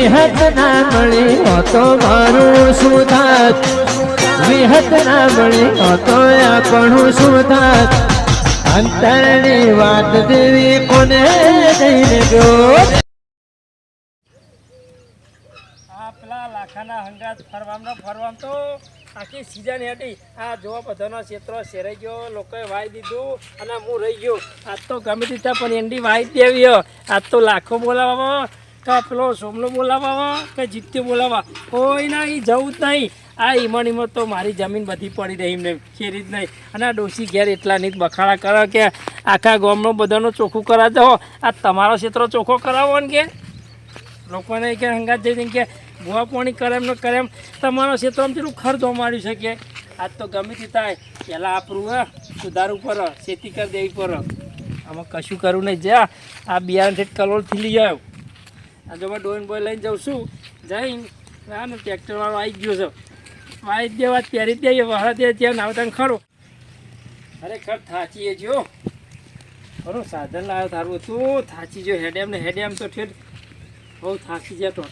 વિહત ના મળી તો મારું શું થાત, વિહત ના મળી તો આપણું શું થાત, અંતરની વાત દેવી કોને જઈને ગયો. પેલા લાખાના હંગાત ફરવામાં તો આખી સિઝન હેઠી આ જોવા બધાનો ક્ષેત્રો શેરાઈ ગયો, લોકોએ વાઈ દીધું અને હું રહી ગયો. આજ તો ગમે તે પણ એન્ડી વાઈ દેવી. આજ તો લાખો બોલાવવા કે પેલો સોમલો બોલાવવા કે જીત્યો બોલાવવા, કોઈ ના એ જવું જ નહીં. આ ઈમણ તો મારી જમીન બધી પડી રહી એમને ખેરી જ નહીં. અને આ ડોસી ઘેર એટલા નહીં બખાડા કરે કે આખા ગામનો બધાનો ચોખ્ખું કરા દો. આ તમારો ક્ષેત્રો ચોખ્ખો કરાવો ને કે લોકોને કે હંગાત જઈને કે ભૂવા પાણી કરે એમ ન કરે એમ તમારો ક્ષેત્રમાં પેલું ખર્ચ માર્યું છે કે આજ તો ગમે તે થાય પહેલાં આપણું સુધારવું પડે, ખેતી કરી દેવી પડે. આમાં કશું કરવું નહીં. જ્યાં આ બિયારણ ઠેઠ કલોલથી લઈ આવ્યો. આ જો ડોઈન બોય લઈને જાઉં છું જઈને ના ને ટ્રેક્ટરવાળો આવી ગયો છે. વાઈ દે વાત પહેરી દઈએ વહરા દે ત્યાં નાવતા ખરું. ખરેખર થાચીએ જો ખરું સાધન લાવ્યો તારું તું થાચી જો હેડેમ ને હેડેમ તો ઠેઠ બહુ થાકી જાય. તો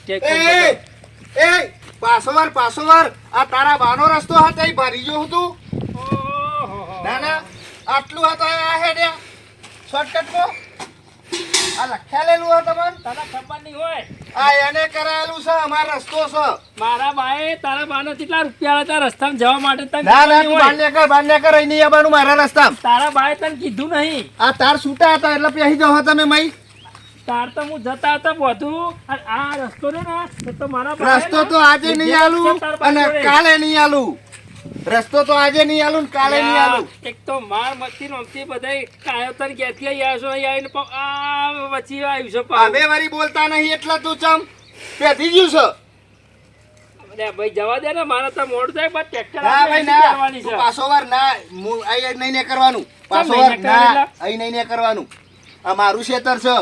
પાસોવાર આ તારા બાનો રસ્તો હતો એ ભરી ગયો હતું. ના ના આટલું હતો આ હેડ્યા શોર્ટકટમાં આ લખેલેલું હતું મન તને ખબર નહીં હોય આ એને કરાયેલું છે અમાર રસ્તો છે. મારા બાએ તારા બાનો કેટલા રૂપિયા હતા રસ્તામાં જવા માટે તને ના ના ખબર તું નહીં હોય. બાન્ય કર અહીં નહીં આવવાનું મારા રસ્તામાં. તારા બાએ તને કીધું નહીં. આ તાર છૂટા હતા એટલે પહેરી જાવ તમે મય તાર તો હું જતા હતા બધું અને આ રસ્તો ને એ તો મારા બાએ રસ્તો તો આજે નહીં આલું અને કાલે નહીં આલું. રસ્તો તો આજે નહીં આલું ને કાલે નહીં આલું. એક તો માર મસ્તી નોમતી બધા કાયો તને ક્યાંથી આવ્યા છો અહીં આવીને આ વચ્ચે આવ્યું છે પાછું. અમે વરી બોલતા નહીં એટલે તું ચમ પેથી ગયું છે. અરે ભાઈ જવા દે ને મારે તો મોડું થાય પણ ટ્રેક્ટર ના ભાઈ ના કરવાની છે. પાછોવાર ના અહીં નહીં ને કરવાનું. પાછોવાર ના અહીં નહીં ને કરવાનું. આ મારું ખેતર છે.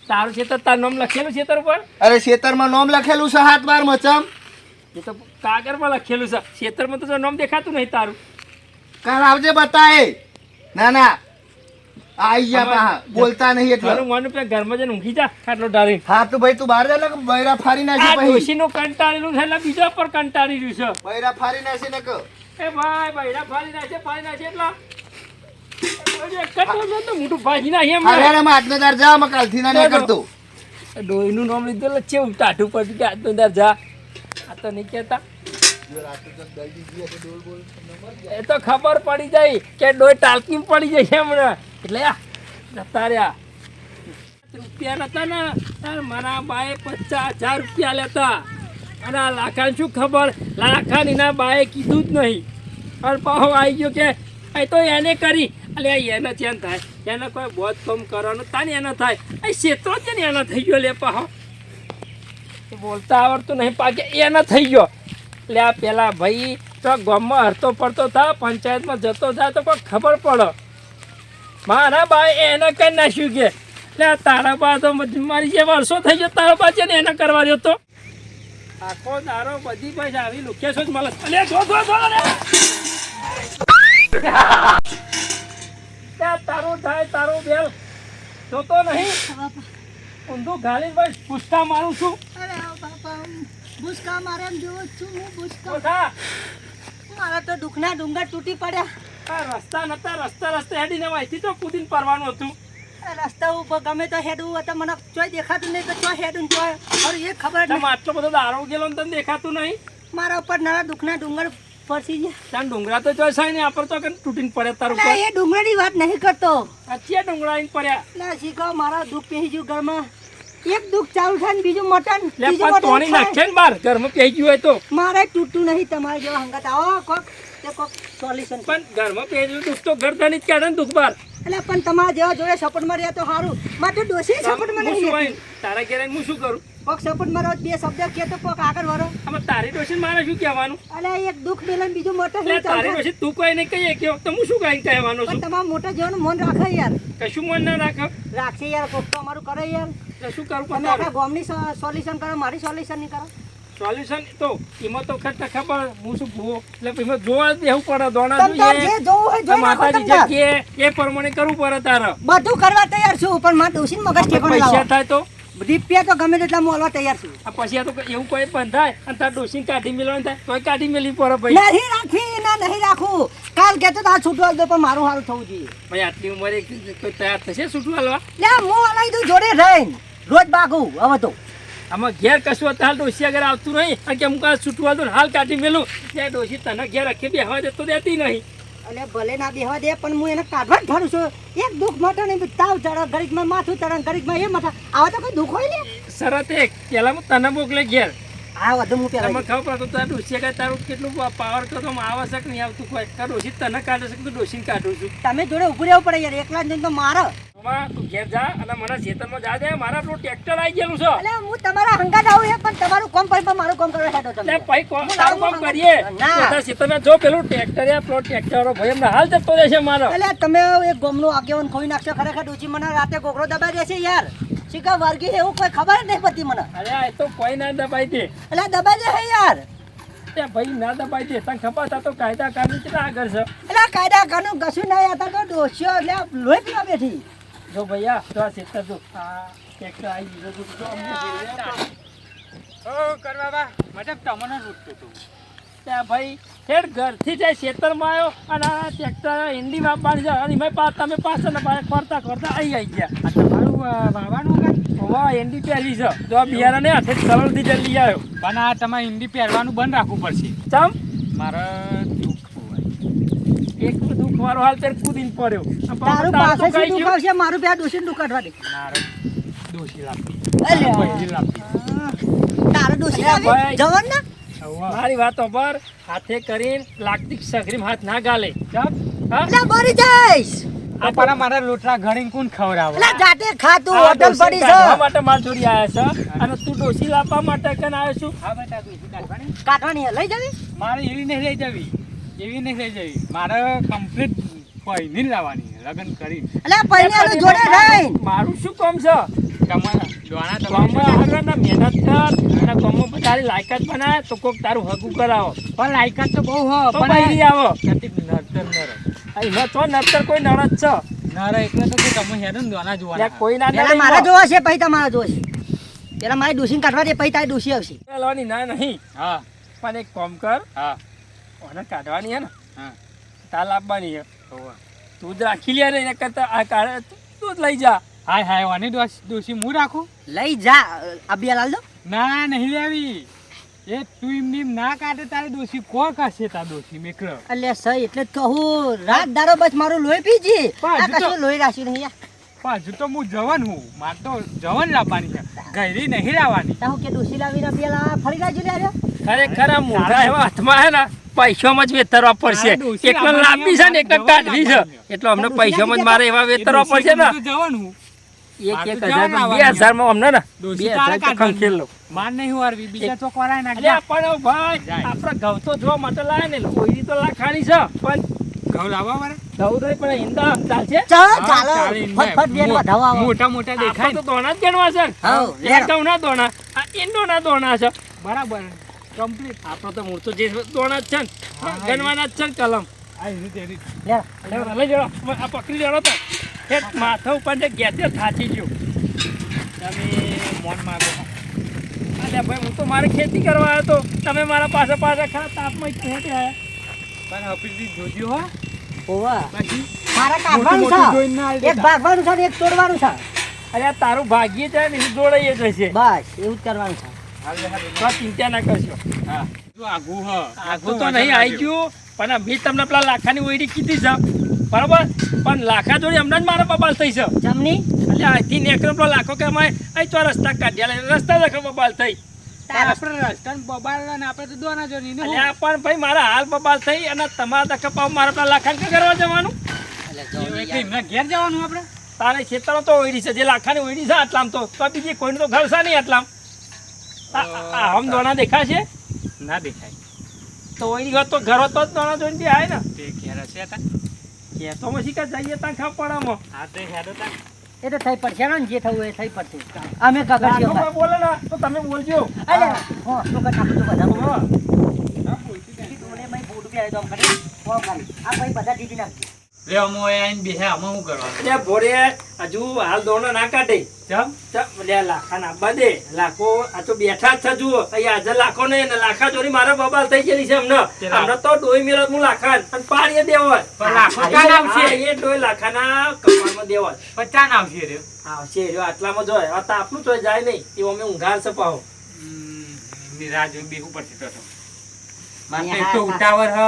તારું ખેતર તારું નામ લખેલું ખેતર ઉપર? અરે ખેતરમાં નામ લખેલું છે 7 બાર મચમ. એ તો કાગળમાં લખેલું છે. ખેતરમાં તો નામ દેખાતું નહીં તારું. કાલ આવજે બતાય. ના ના આઈ જા પા બોલતા નહીં એટલે ઘરનું માનું પે ઘરમાં જઈને ઊંઘી જા ખાટલો ડાળી. હા તો ભાઈ તું બહાર જા ને બૈરા ફાડી આ નાખી પછી ડોશીનું કંટાળેલું છે એટલે બીજા પર કંટાળી રહ્યું છે. બૈરા ફાડી નાખી ને કે એ ભાઈ બૈરા ફાડી નાખે એટલા મોટું ભાજી નાખી એમ અરે અરે આજનો દાર જા મે કાલથી ના નહીં કરતો. ડોહીનું નામ લીધું એટલે ચેવું ટાઢું પડ્યું કે આજનો દાર જા. આ તો નહીં કહેતા. એ તો ખબર પડી જાય કે ડોય ટાલકી પડી જાય હમણાં એટલે જતા રહ્યા. રૂપિયા નતા ને તાર મારા બાએ 50,000 રૂપિયા લેતા અને આ લાખાને શું ખબર લાખાની ના બાએ કીધું જ નહીં. અને પાહો આવી ગયો કે એ તો એને કરી એટલે એને ચેન થાય એને કોઈ બોધ કામ કરવાનું તાને એને થાય એ ક્ષેત્રો છે ને એનો થઈ ગયો લે પાહો બોલતા આવડતું નહીં પાકે એને થઈ ગયો. એટલે આ પેલા ભાઈ તો ગામમાં હરતો પડતો થા પંચાયતમાં જતો થાય તો કોઈ ખબર પડે. મારા બા એને કઈ નાખ્યું કે એટલે તારા બા તો મારી જે વર્ષો થઈ ગયો તારા બા છે ને એને કરવા દો તો આખો દારો બધી પૈસા આવી લુખ્યા છો જ મળે. અલે તારું થાય તારું બેલ જોતો નહીં ઊંધું ગાલી ભાઈ પૂછતા મારું છું. ભૂસકા મારે એમ જોઉં છું હું ભૂસકા મારા તો દુખના ડુંગર તૂટી પડ્યા. રસ્તા નતા રસ્તે હેડીને વાયથી તો કૂદીને પરવાનું હતું. રસ્તા ઉપર ગમે તો હેડવું તો મને ચોય દેખાતું નહીં તો ચો હેડું ચોય હવે એ ખબર નહીં. આટલો બધો દારૂ ગયેલો તને દેખાતું નહીં. મારા ઉપર નવા દુખના ડુંગર ફરસી ગયા. ત્યાં ડુંગરા તો ચોય સાઈ ને આપર તો કે તૂટીને પડે તારું ઉપર. એ ડુંગરની વાત નહીં કરતો. અચ્છા ડુંગરા આવીને પડ્યા. ના શીખો મારા દુઃખ પહેરી ગયું ઘરમાં. એક દુઃખ ચાલુ થાય ને બીજું મટન પણ તોણી નાખે ને બાર ઘરમાં પહેરી ગયું હોય તો મારે તૂટતું નહીં. તમારે જેવા હંગાત આવો કોક સોલ્યુશન. પણ ઘરમાં પહેર્યું દુઃખ તો ગરદાની જ કાઢે ને દુઃખ બાર. એટલે પણ તમારા જેવા જોડે સપોર્ટમાં રહ્યા તો સારું. મારે ડોસી સપોર્ટમાં હું શું નહીં. હોય તારા ઘેર હું શું કરું? કોક સપોર્ટમાં રહો બે શબ્દ કે તો કોક આગળ વરો. આમાં તારી ડોશી મારે શું કહેવાનું? અલે એક દુઃખ મેલે બીજું મોટો એટલે તારી ડોશી તું કોઈ નહીં કહીએ કે તો હું શું કઈ કહેવાનું પણ છું? તમારા મોટા જેવાનું મન રાખે યાર. કશું મન ના રાખે રાખશે યાર કોક તો અમારું કરે યાર. એટલે શું કરું? તમે આખા ગામની સોલ્યુશન કરો મારી સોલ્યુશન નહીં કરો. સોલ્યુશન તો એમાં તો ખબર હું શું ભૂવો એટલે એમાં જોવા જ દેવું પડે. દોણા તમ તાર જે જોવું હોય જોઈ નાખો માતાજી તમ તાર. જે કે એ પ્રમાણે કરવું પડે તારે. બધું કરવા તૈયાર છું પણ મારે ડોસીને મગજ ઠેકાણે પૈસા લાવો. થાય તો રૂપિયા તો ગમે તેટલા મોલવા તૈયાર છું. આ પછી આ તો એવું કોઈ પણ થાય અને તાર ડોસીને કાઢી મેળવાનું થાય તોય કાઢી મેળવી પડે ભાઈ. નહીં રાખી ના નહીં રાખું. કાલ કહેતો તો આ છૂટવા દો પણ મારું સારું થવું જોઈએ. ભાઈ આટલી ઉંમરે કોઈ તૈયાર થશે છૂટું હાલવા? લે હું હલાવી દઉં જોડે રહીને રોજ બાગું હવે તો. આમાં ઘેર કશું હતું હાલ ડોસી આગળ આવતું નહીં અને કે હું કાલ છૂટવા દઉં હાલ કાઢી મેલું ત્યાં ડોસી તને ઘેર રાખી બેહવા દે તો દેતી નહીં. એટલે ભલે ના બેહવા દે પણ હું એને કાઢવા જ ધારું છું. એક દુઃખ માટે નહીં તાવ ચડે ઘડીકમાં માથું ચડે ઘડીકમાં એ માથા આવા તો કોઈ દુઃખ હોય ને. શરત એક પેલા હું તને મોકલે ઘેર આ વધુ હું તમે પેલા ખબર પડે તો તાર ડોસી આગળ તારું કેટલું પાવર કરતો આવશ્યક નહીં આવતું કોઈ તાર ડોસી તને કાઢે છે તો ડોસીને કાઢું છું. તમે જોડે ઉભું રહેવું પડે યાર એકલા જ નહીં તો મારે. આમાં તું ઘેર જા અને મને ખેતરમાં જા દે મારા પેલું ટ્રેક્ટર આવી ગયેલું છે. એટલે હું તમારા હંગાત આવું છે પણ તમારું કામ પર મારું કામ કરવા હેઠો તમે. એટલે ભાઈ તારું કામ કરીએ ના. બધા ખેતરમાં જો પેલું ટ્રેક્ટર પેલો ટ્રેક્ટર ભાઈ એમને હાલ જતો રહેશે મારો. એટલે તમે એક ગોમનું આગેવાન ખોઈ નાખશો ખરેખર ડોચી મને રાતે ગોગરો દબાઈ દેશે યાર. શીખા વર્ગી એવું કોઈ ખબર જ નહીં પડતી મને. અરે આ તો કોઈ ના દબાઈ દે. એટલે દબાઈ દે યાર. એ ભાઈ ના દબાઈ દે તને ખબર તા તો કાયદા કાનૂન કેટલા આગળ છે. એટલે કાયદા કાનૂન કશું નહીં હતા તો ડોસીઓ એટલે લોહી પીવા બેઠી. જો ભૈયા તો આ ખેતર જો આ ટ્રેક્ટર આવી ગયું જો અમને જોઈએ. કરવા બા મતલબ તમને લૂટતો હતો. ત્યાં ભાઈ હેડ ઘરથી જાય ખેતરમાં આવ્યો અને આ ટ્રેક્ટર હિન્દી વાપવાની છે અને એમાં તમે પાછળ ફરતા ફરતા આવી ગયા. આ તમારું વાવાનું કાંઈ હોવા હિન્દી પહેરી છે જો બિયારાને હાથે સરળથી જલ્દી આવ્યો. પણ આ તમારે હિન્દી પહેરવાનું બંધ રાખવું પડશે. ચમ મારે દુઃખ હોય. એક દુઃખ વાળો હાલ ત્યારે કૂદીને પડ્યો. તારું તારું તો પાછળથી કઈ દુઃખ આવશે મારું પેલા ડોસીને દુઃખ કાઢવા દે. મારે દોષી લાગતી. અલ્યા. પહેલી લાગતી. તારું ડોસી અલ્યા આવી ભાઈ. જવાન ના હવે મારી વાતો પર હાથે કરીને લાગતી સગરીમ હાથ ના ગાલે. ચમ હા એટલે મરી જઈશ. આ પણ મારા લોટલા ઘડીને કોણ ખવડાવે? એટલે જાતે ખાતું આ હોટલ ડોશી પડી કાઢવા છે માટે માર જોડી આવ્યા છે અને તું ડોશી લાવવા માટે કન આવ્યો છું. હા બેટા દોષી કાઢવાની. કાઢવાની હે, લઈ જવી. મારે એવી નહીં લઈ જવી. એવી નહીં લઈ જવી. મારે કમ્પ્લીટ પહેરી લાવવાની લગ્ન કરી. એટલે પૈણાનું જોડે રહીને મારું શું કામ છે? તમારા દોણા ગામમાં તમારે આગળના મહેનત કર અને ગામમાં તારી લાયકાત બનાય તો કોક તારું હગું કરાવો પણ લાયકાત તો બહુ હ તો બૈરી આવો. કતિક નડતર નર. એમાં તો નડતર કોઈ નડત છે. નર એટલે તો કે તમે હેડો ને દોણા ત્યાં જોવાના. કોઈ ના પેલા મારા જોવા છે પછી તમારા જોવા છે. પેલા મારી ડોસીને કાઢવા દે પછી તારી ડોસી આવશે. લેવાની ના નહીં હા પણ એક કામ કર હા ઓને કાઢવાની હે ને હા તાલ આપવાની હે હોવે. તું જ રાખી લે ને એના કરતા આ કાઢે તું જ લઈ જા. હાય હાય વાની દોષી હું રાખું? લઈ જા અબિયા લાલ દો. ના નહીં લેવી. એ તું એમની એમ ના કાઢે તારી દોષી કોણ કાશે તાર દોષી મેકર. એટલે સહી એટલે જ કહું રાત દારો બસ મારું લોહી પીજી. પણ આ હજુ તો- કશું લોહી રાખ્યું નહીં યાર. પાછું તો હું જવન હું. માર તો જવન લાવવાની છે. ગયરી નહીં લાવવાની. તા હું કે ડોસી લાવીને અબિયા ફરી રાખ્યું લે આવ્યો. ખરેખર આ મોઢા એવા હાથમાં હે ને પૈસામાં જ વેતરવા પડશે. તારે ડોશી એકલો લાવવાની લાંબી છે ને એકલો કાઢવી છે એટલે અમને પૈસામાં જ મારે એવા વેતરવા પડશે ને હું તો જવન હું. એક મારે એક તો હજાર જવાનું બે હજારમાં અમને ને ડોશી 2000 તારે તો ખંખેલ લો. માર નહીં વારવી. બીજા ચોક વાળા નાખ અલ્યા પણ ભાઈ જાય. આપણા ઘઉં તો જોવા માટે લાવે ને કોઈની તો લાખાણી છે પણ ઘઉં લાવવા વાળા? ઘઉં નહીં પણ ઈંડા ચાલશે. ચાલો હા, ચાલો ચાલે ને. ફટફટ બેન વધાવો આવો. મોટા મોટા આપણે દેખાય તો ને. દોણા જ ગણવા છે ને. હાઉ, એ લેરો. ઘઉંના દોણા આ ઈંડોના દોણા છે. બરાબર કમ્પ્લીટ. આપણો તો મૂળ તો જે દોણા જ છે ને હા, ગણવાના જ છે ને કલમ. આ એની તેરી. લે લેવડો, લઈ જડો આ પકડી લેવડો તો હેઠ માથા ઉપર જે ગેતે થાચી ગયું. તમે મોન માગો. અલ્યા ભાઈ હું તો મારે ખેતી કરવા આવ્યો તો તમે મારા પાસે ખરા તાપમાં જ ખેતી આવ્યા. પણ હફીજી જોજો હો. ઓવા પછી મારા મોટું કાઢવાનું જોઈને ના છે. આલી એક દેતા. ભાગવાનું છે ને એક તોડવાનું છે. અરે આ તારું ભાગ્ય છે ને એ જોડાઈ જશે. બસ એવું જ કરવાનું છે. તો ચિંતા ના કરશો. હા જો આગું હ. આગું તો નહીં આવી ગયું પણ આ મેં તમને પેલા લાખાની ઓયડી કીધી છે બરાબર પણ લાખા જોડે હમણાં જ મારા બબાલ થઈ છે. જમની એટલે અહીંથી નેકરો પેલો લાખો કે અમે અહીં તો રસ્તા કાઢ્યા લે રસ્તા લખો બબાલ થઈ. આપણે રસ્તાને બબાડવા ને આપણે તો દોના જોની ને એટલે આ પણ ભાઈ મારા હાલ બબાલ થઈ અને તમારા દખા પાવ મારા પેલા લાખાને કે કરવા જવાનું. એમના ઘેર જવાનું આપણે. તારે ખેતરો તો ઓયડી છે જે લાખાની ઓયડી છે આટલામ તો બીજી કોઈનું તો ઘર છે નહીં આટલામ. આમ દોણા દેખાશે ના દેખાય. તો ઓયડી હોત તો ઘર હોત તો જ દોણા જોઈને બી આવે ને. તે ઘેર હશે તા. કે તો પછી કે જઈએ ત્યાં ખા પડામાં. હા તે હેડો તા. એ તો થઈ પડશે ને જે થવું એ થઈ પડશે. અમે કગર છીએ કોઈ બોલે ને તો તમે બોલજો. અલે હો તો કર નાખું તો બધા હા. મને ભાઈ બોડ બી આવી તો આમ કરી હો ખાલી આ ભાઈ બધા દીધી નાખજો લે અમો આઈને બેહે આમાં શું કરવાનું એટલે ભોરે હજુ હાલ દોણો ના કાઢે ચમ લે લાખા ના બધે લાખો આ તો બેઠા જ છે જુઓ અહીંયા હાજર લાખો નહીં ને લાખા ચોરી મારો બબાલ થઈ ગયેલી છે હમણાં તો ડોઈ મેળો હું લાખા અને પાડીએ દેવા પણ લાખો ક્યાં આવશે? એ ડોઈ લાખાના કપાળમાં દેવા 50 ના આવશે રે આવશે રહ્યો આટલામાં જોય આ તાપનું તો જાય નહીં એવું અમે ઊંઘાર સપાવો રાહ જોઈ બેહવું પડશે તો મારે તો એક તો ઉતાવળ હ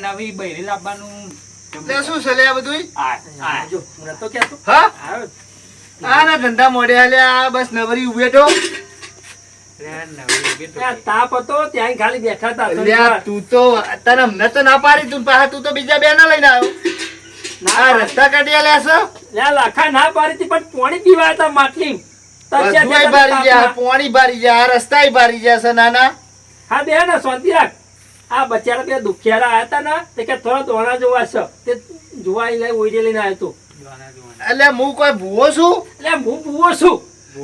નવી બૈરી લાવવાનું લે શું છે લે આ બધું આ જો હું તો કહેતો હા આવ્યો આ ના ધંધા મોડે હાલ્યા બસ નવરી ઉભે તો લે નવી બે તો ત્યાં તાપ હતો ત્યાં ખાલી બેઠા હતા થોડી લ્યા વાર. તું તો તને અમને તો ના પાડી તું પાછા તું તો બીજા બે ના લઈને આવ્યો આ રસ્તા કાઢી આલ્યા છે લ્યા લાખા ના પાડી હતી પણ પાણી પીવા હતા માટલી બધુંય બારી ગયા પોણી બારી ગયા આ રસ્તાય બારી ગયા છે નાના હા બે ને શાંતિ રાખ આ બચારા બે દુખિયારા આયા હતા ને તે કે થોડા દોણા જોવા છે તે જોવા લઈ ઓઈડે લઈને આવ્યો હતો જોવાના એટલે હું કોઈ ભૂવો છું એટલે હું ભૂવો છું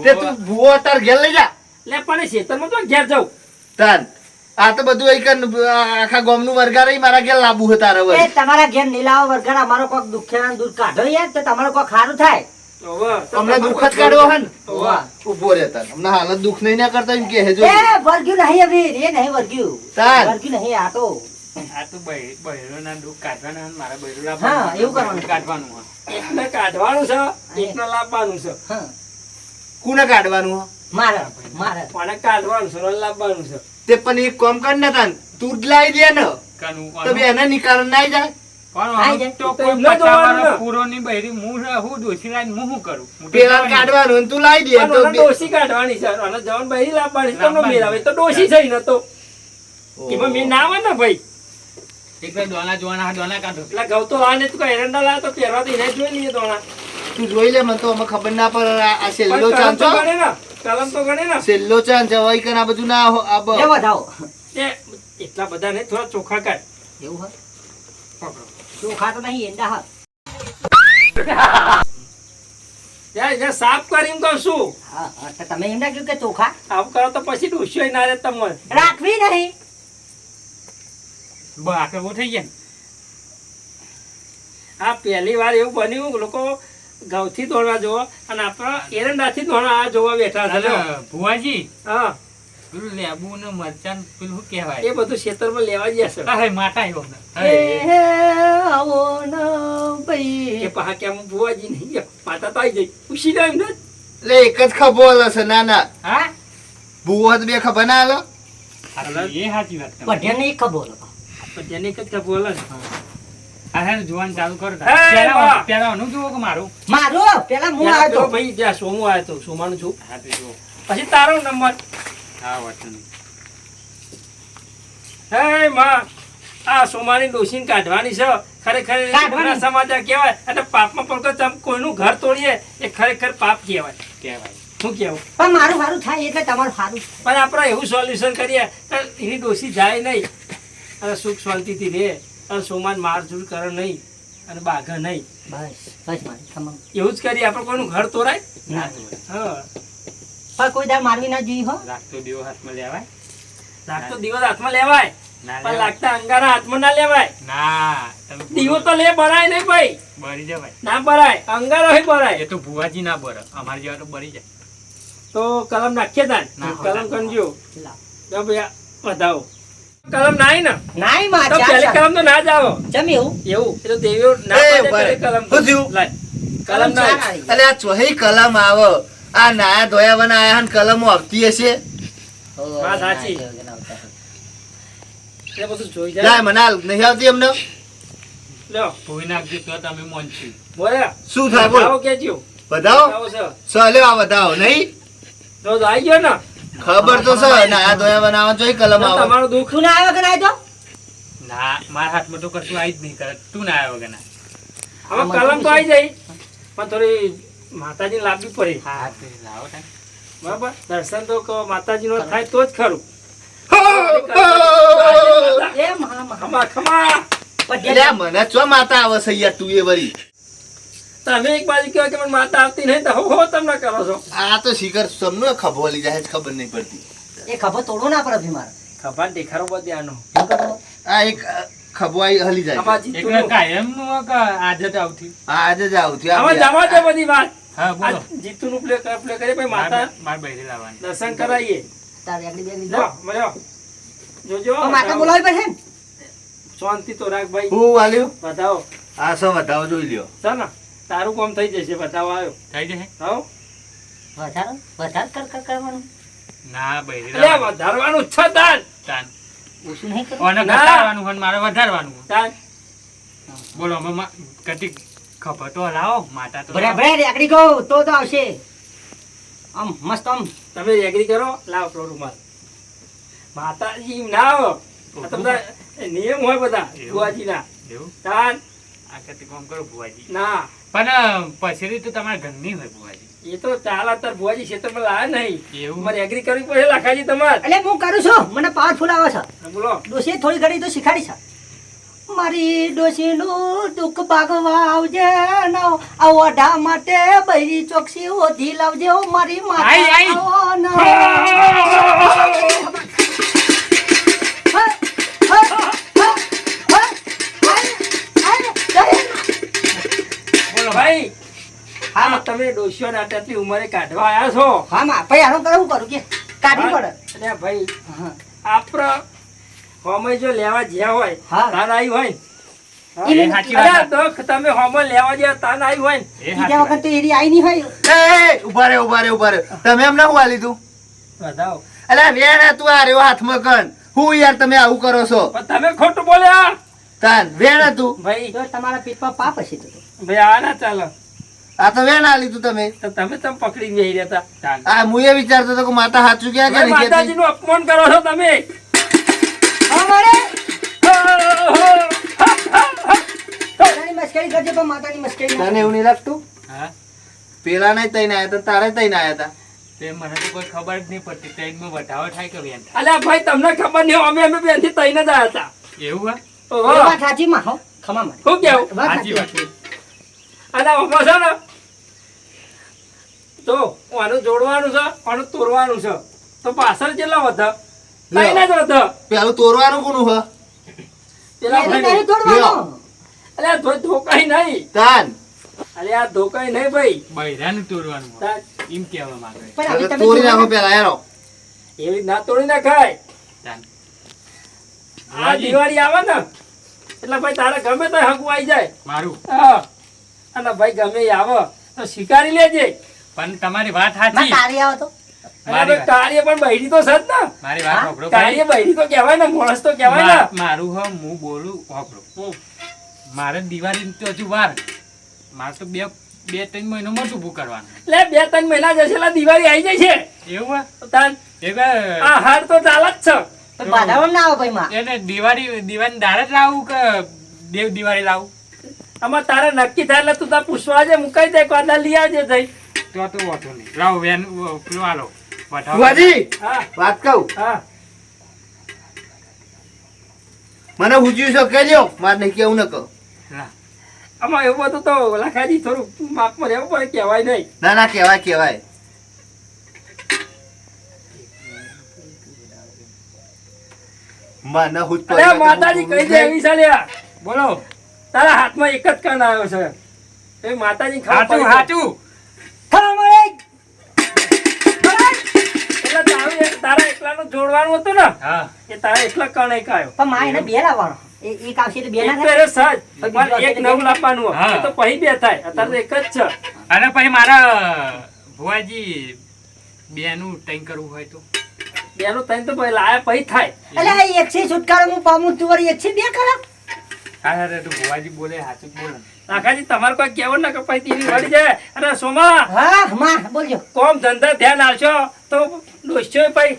તે તું ભૂવો તાર ઘેર લઈ જા એટલે પણ એ ખેતરમાં તો ઘેર જાઉં તાન આ તો બધું એક આખા ગામનું વર્ગા રહી મારા ઘેર લાવવું હતા તારે એ વળી. તમારા ઘેર નીલાવો વરઘર અમારો કોક દુખેરાનું દૂધ કાઢો યાર તો તમારો કોક સારું થાય અમને દુઃખ જ કાઢવો હે ને હોવે. ઉભો રે તાન અમને હાલત દુઃખ નહીં ના કરતા એમ કે જો એ વર્ગ્યું નહીં અભી એ નહીં વર્ગ્યું તાન. વર્ગ્યું નહીં આ તો આ તો બૈરો ના દુઃખ કાઢવાના અને મારા બૈરો હા, લાવવાનું એવું કરવાનું. કાઢવાનું હોય. એકને કાઢવાનું છે એકને લાવવાનું છે હા કોને કાઢવાનું હે? મારે મારે પણ કાઢવાનું છે અને લાવવાનું છે તે પણ એક કામ કર ને તાન તું જ લાવી દે ને કાનું તો બે એને નિકાલ ના જાય પણ આઈ હવે જાય. તો તો કોઈ એમને જોવાનું ને. પૂરોની બૈરી હું દોશી લાઈને હું શું કરું હું તો પેલા જવાની. કાઢવાનું અને તું લાવી દે પણ તો ઓને ડોશી કાઢવાની છે અને જવાન બહેરી લાવવાની છે. તમને મેળ આવે તો ડોશી થઈ ન તો એમાં મેળ ના આવે ને ભાઈ એકલા દોના કાઢો એટલે ઘઉં તો લાવે ને તું કઈ એરંડા લાવે તો પહેરવા તો એને જોઈ લઈએ દોણા તું જોઈ લે મને તો અમે ખબર ના પડે આ છેલ્લો પણ કલમ ચાંદ તો છો ગણે ને કલમ તો ગણે ને છેલ્લો ચાંદ જવાય કે આ બધું ના આ બ- એ વધાવો તે એટલા બધા ને થોડા ચોખા કાઢ એવું હોય ચોખા તો નહીં એંડા હા ત્યાં એને સાફ કરીને કહું છું હા હા, તો તમે એમ ના કહ્યું કે ચોખા આવું કરો તો પછી ડોસ્યો ના રહે તમને રાખવી નહીં આટલું બહુ થઈ ગયા ને. આ પહેલી વાર એવું બન્યું લોકો ઘઉંથી દોડવા જોવો અને આપણા એરંડાથી દોડવા આ જોવા બેઠા છે અરે, ભુવાજી હા પેલું લેબુ ને મરચાં ને પેલું શું એ કહેવાય બધું ખેતરમાં લેવા ગયા છે અરે, માતા આવ્યો ને. એ આવો ન ભાઈ કે પહા કે હું ભુવાજી નહીં ગયા માતા તો આવી જઈ પૂછી લો એમને લે એક જ ખભો હાલે છે ના ના હા ભૂવો તો બે ખબર ના હાલે એ સાચી વાત તમારી. પઢિયા નહીં ખબર પણ જેને એક જ બોલે ને આ હેને જોવાનું ચાલુ કરો તાર. હે, પહેલા વાહ. પહેલા આનું જુઓ કે મારું મારું પેલા હું ત્યાં આવ્યો તો ભાઈ જ્યાં સોમું આવ્યો તો સોમાનું છું હા તો જુઓ પછી તારો નંબર હા વાત નહીં હે માં આ સોમાની ડોસીને કાઢવાની છે ખરેખર કાઢવાની. ના સમાચાર કહેવાય અને પાપમાં પડતો ચમ કોઈનું ઘર તોડીએ એ ખરેખર પાપ કહેવાય કહેવાય શું કહેવું પણ મારું સારું થાય એટલે તમારું સારું પણ આપણે એવું સોલ્યુશન કરીએ તો એની ડોસી જાય નહીં અને સુખ શાંતિથી રહે અને સોમાન મારઝૂડ કરે નહીં અને બાઘા નહીં બસ બસ મારી ખમમ એવું જ કરીએ આપણે કોઈનું ઘર તોડાય ના જુઓ. હા પણ કોઈ દાર મારવી ના જોઈ હો રાખતો દેવો હાથમાં લેવાય લાગતો દિવસ હાથમાં લેવાય ના પણ લેવાય. લાગતા અંગારા હાથમાં ના લેવાય ના તમે દીવો તો લે બરાય નહીં ભાઈ બળી જવાય ના બરાય અંગારો હી બરાય એ તો ભુવાજી ના બરે અમારી જેવા તો બળી જાય તો કલમ નાખીએ તાન ના, કલમ કરજો લાવ. જો ભૈયા વધાવો કલમ નાઈ ને નાઈ માં તો પહેલી કલમ તો ના જ આવો જમ એવું એવું એ તો દેવીઓ ના એ પાડે ભાઈ, પહેલી કલમ શું થયું? લાય. કલમ ચાર નાય આવી. અલે આ ચોહી કલમ આવે આ નાયા ધોયા વના આયા ને કલમો આવતી હશે ઓ, વાત સાચી. ના, એવું ના આવતા. એ બધું જોઈ જાય જાય મને હાલ નહીં આવતી એમને લ્યો ભોઈ નાખજો તો તમે મોનશું બોલ્યા શું થાય બોલ આવો કેજો બતાવો આવો છે ચાલ્યો આ બતાવો નહીં તો આવી ગયો ને ખબર તો છે નાયા ધોયા વના આવે ચોહી કલમ તો આવે તમારું દુઃખ તું ના આવ્યો કે ના આવ્યો? ના મારા હાથમાં તો કશું આવી જ નહીં કરે તું ના આવ્યો કે ના હવે કલમ તો આવી જાય પણ થોડી માતાજી લાવવી પડે હા તો લાવો તાન. બરાબર દર્શન તો માતાજી નો થાય તો જ ખરું એ મહા મહા ખમા ખમા એટલે આ મને ચો માતા આવે છે યાર તું એ વળી તમે એક બાજુ કહો કે મને માતા આવતી નહીં તો હો તમને કરો છો આ તો શિખર સમનો ખભો લઈ જાય છે, ખબર નહીં પડતી એ ખબર તોડો ના પડે ભી મારે ખભા દેખાડો બધે આનો આ એક ખબવાઈ હલી જાય આમાં છે. જીતુનું. એટલે કાયમનું આ કે આજે જ આવતી હા, આજે જ આવું થયું. આમાં જવા દે બધી વાત. હા બોલો આ જીતુનું પ્લે કરીએ પછી માતા માર બૈરી લાવવાની દર્શન કરાવીએ. તાર રેકડી બેકડી જો જો. મળ્યો. જોજો તો માતા બોલાવી પડશે ને? શાંતિ તો રાખ ભાઈ. હું વાલ્યું બતાવો આ સો વધાવો જોઈ લ્યો. છે ને તારું કામ થઈ જશે. બતાવો આવ્યો. થઈ જશે હો વધારે કર કરવાનું. ના બૈરી એટલે લાવવાની વધારવાનું જ છે તાન. તાન ઓછું નહીં કરવું. ઓને ના. ઘટાડવાનું હોય ને મારે વધારવાનું હોય. તાન. બોલો અમે કટી ખબર તો લાવો માતા તો ભરે લાવો. ભરે રેકડી કહો તો આવશે. આમ મસ્ત આમ. તમે એગ્રી કરો. લાવ પેલો રૂમાલ. માતાજી ના આવો. આ તો બધા નિયમ હોય બધા એવું? બુઆજીના. એવું તાન. આ કટી કામ કરો ભુવાજી ના પણ પછીથી તો તમારા ઘરની હોય ભુવાજી એ તો ચાલ અત્યારે બુઆજી ક્ષેત્રમાં લાયા નહીં. એવું તમારે એગ્રી કરવી પડે લાખાજી તમારે. એટલે હું કરું છું મને પાવરફુલ આવે છે. હા, બોલો. ડોશીએ થોડી ઘણી તો શીખાડી છે. મારી ડોશીનું દુઃખ ભાગવા આવજે ને આ ઓઢા માટે બૈરી ચોકસી ઓધી લાવજે ઓ મારી આઈ, આઈ. બોલો ભાઈ હા આ તમે ડોશીઓને આટલી ઉંમરે કાઢવા આવ્યા છો. હા માં ભાઈ આનું કરવું કરું કે કાઢવી પડે. એટલે ભાઈ હા. આપડે હોમે જો લેવા જ્યાં હોય હા. તાન આવી હોય ને. હા? એ સાચી વાત અરે દુઃખ તમે હોમે લેવા જ્યાં તાન આવી હોય ને. એ બીજા વખત તો એરી આઈ નહીં હોય. એ ઉભા રે ઉભા રે ઉભા રે. તમે એમ ના હું લીધું બતાવો. અલ્યા વેણ તું આ રહ્યો હાથમાં કણ. હું યાર તમે આવું કરો છો પણ તમે ખોટું બોલ્યા તાન વેણ તું. ભાઈ. તો તમારા પેટમાં પાપ હશે તો. ભાઈ આ ના ચાલો. આ તો વેણ આ લીધું તમે. તો તમે પકડી બેહી રહ્યા હતા. આ હું એ વિચારતો હતો કે માતા સાચું ક્યાં કે ભાઈ, નહીં કહેતી? માતાજીનું અપમાન કરો છો તમે. માતાની મસ્કરી કરજે પણ માતાની મસ્કરી ના તને એવું નહીં લાગતું હા પેલા નહીં તઈને આયા હતા તારે તઈને આયા હતા. તે મને તો કોઈ ખબર જ નહીં પડતી ટ્રેનમાં વધાવો થાય કે વેન અલ્યા ભાઈ તમને ખબર નહીં અમે બેનથી તઈને જ આવ્યા હતા. એવું હા ઓહો. એ વાત સાચી માં હો ખમા માં શું કેવું? વાત સાચી સાચી વાત અને આમાં છે ને તો આનું જોડવાનું છે આનું તોડવાનું છે તો પાછળ કેટલા વધે? તઈને જ વધે. પેલું તોરવાનું કોનું હ પેલા એની ભાઈ નહીં તોડવાનો. અલ્યા ધોકાઈ નહીં. તાન અલ્યા ધોકાઈ નહીં ભાઈ. બૈરાનું તોડવાનું હોય. તાન એમ કહેવા માંગે પણ હવે તમે તોડી નાખો જોડો. પેલા યારો. એવી ના તોડી નાખાય. તાન. આ ભુવાજી, દિવાળી આવે ને એટલે ભાઈ તારે ગમે તો હકું આવી જાય. મારું હા. અને ભાઈ ગમે એ આવે તો સ્વીકારી લેજે. પણ તમારી વાત માં સાચી તારી આવો તો અને મારી ભાઈ કાર્ય પણ બૈરી તો છે જ ને. મારી વાત હા? સાંભળો કાર્ય બૈરી તો કહેવાય ને, માણસ તો કહેવાય ને. મારું હ હું બોલું સાંભળો હમ. મારે દિવાળી તો હજુ વાર મારે તો બે 3 મહિનો મોટું ઊભું કરવાનું લે 2-3 મહિના જશે એટલે દિવાળી આવી જાય છે. એવું હા તો તાન એ કે આ હાર તો ચાલે જ છે. પણ બાધાવામાં ના આવો ભાઈ માં. એને દિવાળી દાડે જ લાવું કે દેવ દિવાળી લાવું આમાં તારે નક્કી થાય એટલે તું તાર પૂછવા જે મુકાઈ જાય કોદા લઈ આવજે જઈ. તો વાંધો નહીં લાવો વેન પેલું આલો બતાવો. ભુવાજી હા વાત કહું હા મને હુજ્યું છે કહેજો મારે નહીં કેવું ન કહો. ના, આમાં એવું બધું તો લખાજી થોડું માપમાં રહેવું પડે, કહેવાય નહીં. ના ના કહેવાય કહેવાય. મને હુજ પડી અરે ગયું. માતાજી કહી દે એવી ચાલ્યા. બોલો તારા હાથમાં એક જ કણ આવ્યો છે. એ માતાજી સાચું સાચું ખમા મળે. એટલે તારા એકલાનું જોડવાનું હતું ને હા એ તારા એકલા કણ એક આવ્યો. પણ માં એને બે લાવવાનો. એક આવશે એટલે બે એક ના તો થાય. એ સજ પણ એક નવું લાવવાનું હોય. હા. એ તો પછી બે થાય. અત્યારે તો એક જ છે. અને પછી મારા ભુવાજી બેનું ટૈન કરવું હોય તો બેનું તને તો પછી લાયા પછી થાય. એટલે આ એક છે છુટકારો હું પામું તું વળી એક છે બે કરો. અરે તું ભુવાજી બોલે સાચું જ બોલે આખાજી તમારે કોઈ કહેવું ના કે પછી તીરી વળી જાય. અરે સોમા હા માં બોલજો. કોમ ધંધા ધ્યાન આવશો તો ડોસ્યો પછી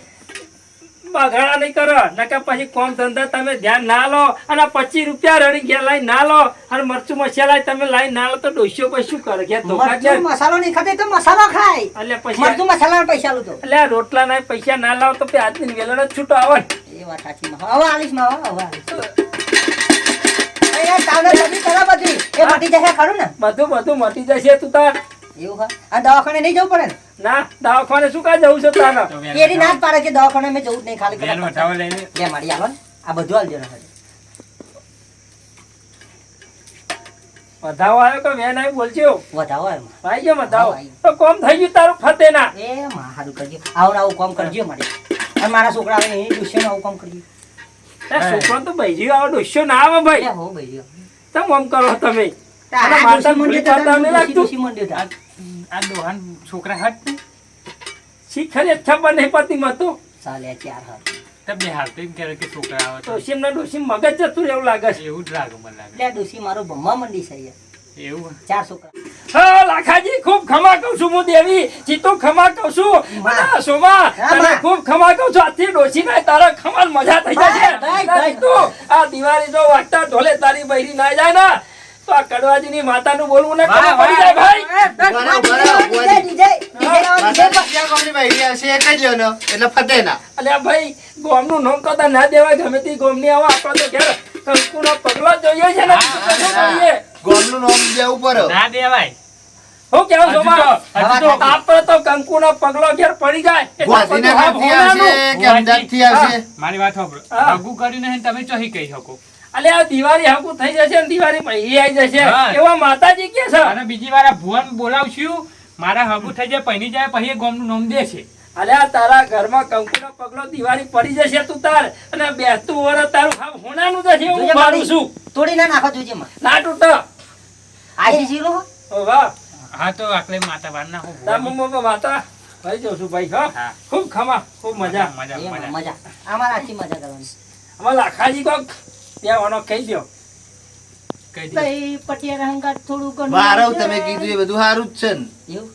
બગાડા નહીં કરો. નકર પછી કોમ ધંધા તમે ધ્યાન ના લો અને 25 રૂપિયા રણી ઘેર લાઈ ના લો અને મરચું મસાલા તમે લાઈ ના લો તો ડોસ્યો પછી શું કરે? ઘેર ધોકા મરચું છે. મસાલો નહીં ખાતે તો મસાલો ખાય. એટલે પછી મરચું મસાલા પૈસા લો તો. એટલે આ રોટલા ના પૈસા ના લાવો તો પછી આજની વેલણ જ છૂટો આવે ને. એ વાત સાચી માં. હવે આવીશ માં હવે આવીશ. એ તાવને જલ્દી કરો બધી. એ મટી જશે ખરું ને? બધું મટી જશે તું તાર. એવું હા. આ દવાખાને નહીં જવું પડે ને? ના દવાખાને શું કા જવું છે તારે? તો વેન એની ના જ પાડે કે દવાખાને મેં જવું જ નહીં ખાલી વેન કલાક. વટાવો લઈને લે મારી આવો ને. આ બધું આલજો ને. વધાવો આવ્યો કે વેન આવી બોલજો વધાવો એમ ભાઈ ગયો વધાવો હા, તો કોમ થઈ ગયું તારું ફતે ના એ માં હારું કરજો આવું કામ કરજો મારે અને મારા છોકરા આવે એ દુશ્મન આવું કામ કરજો છોકરો તો બૈરી આવો ડોસ્યો ના આવે ભાઈ એ હો ભાઈ તમે આમ કરો તમે આ અને માતા દુશ્મન ભૂલી મંડ્યો પાતા નહીં લાગતું? દુશ્મન મંડ્યો આ દોહાન છોકરા હટ ને શીખરે ખબર નહીં પડતી મતો ચાલે ચાર હાથ તો બે હાલ તો એમ કહે કે છોકરા આવે તો ડોશીમ ના ડોશીમ મગજ જતું રહેવું લાગે છે એવું જ લાગે મને લાગે એટલે ડોસી મારો ભમવા મંડી છે યાર. એવું ચાર છોકરા હા લાખાજી ખૂબ ખમા કહું છું હું દેવી જીતો ખમા કહું છું માં. અને સોમા હા, તને માં. ખૂબ ખમા કહું છું આજથી ડોશી ના તારા ખમાન મજા થઈ જશે ભાઈ, ના ભાઈ. જીતુ, આ દિવાળી જો વાગતા ઢોલે તારી બૈરી ના જાય ને તો આ કડવાજીની માતાનું બોલવું ને ખબર પડી જાય ભાઈ DJ, DJ, માતા ક્યાં ગામની બૈરી હશે એ કહી દ્યો ને એટલે ફતે ના અલ્યા ભાઈ ગોમનું નામ તો ના દેવાય ગમે તે ગોમની આવો આપણે તો ઘેર કંકુનો પગલો જોઈએ છે ને બીજું કશું જોઈએ. ગામનું નામ દેવું પડે ના દેવાય હું કેવું હજુ સોમા હજુ તો આપણે તો કંકુનો પગલો ઘેર પડી જાય એટલે ગોધીના બધું ઘરથી હોનાનું. આવશે કે અમદાવાદથી આવશે મારી વાત સાંભળો હા. હગું કર્યું નહીં તમે ચોહી કહી શકો અલ્યા આ દિવાળી હાકુ થઈ જશે ને દિવાળી પહેરી આવી જશે હા. એવા માતાજી કે છે અને બીજી વાર આ ભુવન બોલાવશું મારા હગું થઈ જાય પહેરી જાય પછી એ ગામનું નામ દેશે અલ્યા તારા ઘરમાં કંકુનો પગલો દિવાળી પડી જશે તું તાર અને બેસતું વરસ તારું હાવ હોનાનું જશે એવું જોજે માનું મારી. છું તોડી ના નાખો જોજે માં ના તૂટો આશી જીરો ઓ વાહ હા તો આટલે માતા વાર ના તાર મમ્મા માતા ભાઈ જઉં છું ભાઈ હા હા ખૂબ ખમા ખૂબ મજા મજા એ મજા મજા અમારે આખી મજા કરવાની અમાર લાખાજી કોક ત્યાં કહી દો કહી દે ભાઈ પટિયા હંગાત થોડું ઘણું મારો છે. તમે કીધું એ બધું સારું જ છે ને એવું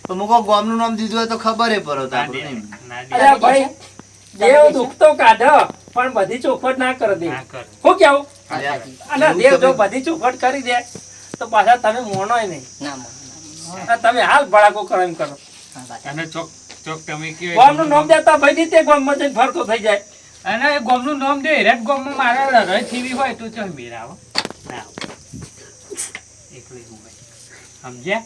પણ મુકો ગામનું નામ દીધું હોય તો ખબર પડો ના આપણને દે એમ. ના દે અલ્યા ભાઈ દેવ દુઃખ તો કાઢ પણ બધી ચોખવટ ના કરી દે ના કર હું કેવું હા, સાચી. અને દેવ જો બધી ચોખવટ કરી દે તો પાછા તમે મોનોય નહીં ના માં, આ તમે હાલ ભડાકો કરો એમ કરો હા, વાત. અને ચોક ચોક તમે કયો ગામનું નામ દેતા ભાઈ રીતે ગામમાં જઈને ફરતો થઈ જાય અને એ ગામનું નામ દે રેડ ગામમાં મારા હૃદય થીવી હોય તો ચલ મેરા આવો ના આવો. એકલી હું ભાઈ સમજ્યા